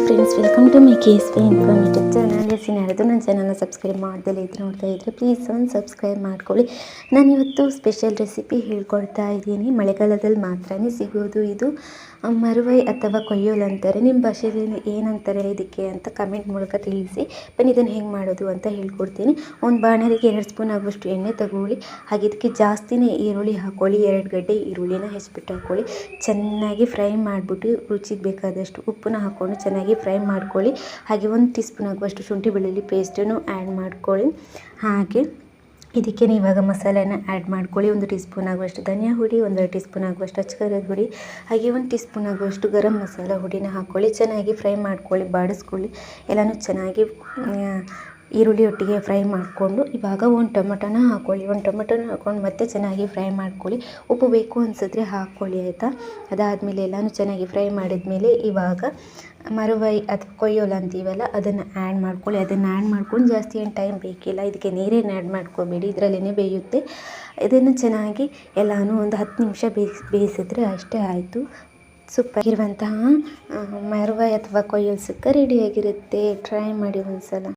Friends, welcome to my KSV informative channel. ಯಾರಾದರೂ ನನ್ನ ಚಾನಲ್ನ ಸಬ್ಸ್ಕ್ರೈಬ್ ಮಾಡ್ದಲೇ ಇದ್ರೆ ನೋಡ್ತಾ ಇದ್ದರೆ ಪ್ಲೀಸ್ ಒಂದು ಸಬ್ಸ್ಕ್ರೈಬ್ ಮಾಡ್ಕೊಳ್ಳಿ. ನಾನಿವತ್ತು ಸ್ಪೆಷಲ್ ರೆಸಿಪಿ ಹೇಳ್ಕೊಡ್ತಾ ಇದ್ದೀನಿ. ಮಳೆಗಾಲದಲ್ಲಿ ಮಾತ್ರನೇ ಸಿಗೋದು ಇದು. ಮರುವೈ ಅಥವಾ ಕೊಯ್ಯೋಲು ಅಂತಾರೆ. ನಿಮ್ಮ ಭಾಷೆಯಲ್ಲಿ ಏನಂತಾರೆ ಇದಕ್ಕೆ ಅಂತ ಕಮೆಂಟ್ ಮೂಲಕ ತಿಳಿಸಿ. ಬನ್ನಿ ಇದನ್ನು ಹೆಂಗೆ ಮಾಡೋದು ಅಂತ ಹೇಳ್ಕೊಡ್ತೀನಿ. ಒಂದು ಬಾಣಲೆಗೆ 2 ಸ್ಪೂನ್ ಆಗುವಷ್ಟು ಎಣ್ಣೆ ತಗೊಳ್ಳಿ. ಹಾಗೆ ಇದಕ್ಕೆ ಜಾಸ್ತಿನೇ ಈರುಳ್ಳಿ ಹಾಕ್ಕೊಳ್ಳಿ. 2 ಗಡ್ಡೆ ಈರುಳ್ಳಿನ ಹೆಚ್ಚಿಬಿಟ್ಟು ಹಾಕ್ಕೊಳ್ಳಿ. ಚೆನ್ನಾಗಿ ಫ್ರೈ ಮಾಡಿಬಿಟ್ಟು ರುಚಿಗೆ ಬೇಕಾದಷ್ಟು ಉಪ್ಪನ್ನ ಹಾಕ್ಕೊಂಡು ಚೆನ್ನಾಗಿ ಫ್ರೈ ಮಾಡ್ಕೊಳ್ಳಿ. ಹಾಗೆ 1 ಟೀ ಸ್ಪೂನ್ ಆಗುವಷ್ಟು ಶುಂಠಿ ಬೆಳ್ಳುಳ್ಳಿ ಪೇಸ್ಟನ್ನು ಆ್ಯಡ್ ಮಾಡ್ಕೊಳ್ಳಿ. ಹಾಗೆ ಇದಕ್ಕೆ ಇವಾಗ ಮಸಾಲೆನ ಆ್ಯಡ್ ಮಾಡ್ಕೊಳ್ಳಿ. 1 ಟೀ ಸ್ಪೂನ್ ಆಗುವಷ್ಟು ಧನಿಯಾ ಹುಡಿ, 1 ಟೀ ಸ್ಪೂನ್ ಆಗುವಷ್ಟು ಅಚ್ಚಕಾರದ ಹುಡಿ, ಹಾಗೆ 1 ಟೀ ಸ್ಪೂನ್ ಆಗುವಷ್ಟು ಗರಂ ಮಸಾಲ ಹುಡಿನ ಹಾಕ್ಕೊಳ್ಳಿ. ಚೆನ್ನಾಗಿ ಫ್ರೈ ಮಾಡ್ಕೊಳ್ಳಿ, ಬಾಡಿಸ್ಕೊಳ್ಳಿ. ಎಲ್ಲನೂ ಚೆನ್ನಾಗಿ ಈರುಳ್ಳಿ ಒಟ್ಟಿಗೆ ಫ್ರೈ ಮಾಡಿಕೊಂಡು ಇವಾಗ 1 ಟೊಮೆಟೊನ ಹಾಕ್ಕೊಳ್ಳಿ. 1 ಟೊಮೆಟೊನ ಹಾಕ್ಕೊಂಡು ಮತ್ತೆ ಚೆನ್ನಾಗಿ ಫ್ರೈ ಮಾಡ್ಕೊಳ್ಳಿ. ಉಪ್ಪು ಬೇಕು ಅನಿಸಿದ್ರೆ ಹಾಕ್ಕೊಳ್ಳಿ, ಆಯಿತಾ. ಅದಾದಮೇಲೆ ಎಲ್ಲನೂ ಚೆನ್ನಾಗಿ ಫ್ರೈ ಮಾಡಿದ್ಮೇಲೆ ಇವಾಗ ಮರುವೈ ಅಥವಾ ಕೊಯ್ಯೋಲು ಅಂತೀವಲ್ಲ ಅದನ್ನು ಆ್ಯಡ್ ಮಾಡ್ಕೊಳ್ಳಿ. ಅದನ್ನು ಆ್ಯಡ್ ಮಾಡ್ಕೊಂಡು ಜಾಸ್ತಿ ಏನು ಟೈಮ್ ಬೇಕಿಲ್ಲ. ಇದಕ್ಕೆ ನೀರೇನು ಆ್ಯಡ್ ಮಾಡ್ಕೋಬೇಡಿ, ಇದರಲ್ಲೇ ಬೇಯುತ್ತೆ. ಇದನ್ನು ಚೆನ್ನಾಗಿ ಎಲ್ಲನೂ ಒಂದು 10 ನಿಮಿಷ ಬೇಯಿಸಿದ್ರೆ ಅಷ್ಟೇ ಆಯಿತು. ಸೂಪರ್ ಇರುವಂತಹ ಮರುವೈ ಅಥವಾ ಕೊಯ್ಯೋಲು ಸುಕ್ಕ ರೆಡಿಯಾಗಿರುತ್ತೆ. ಟ್ರೈ ಮಾಡಿ ಒಂದ್ಸಲ.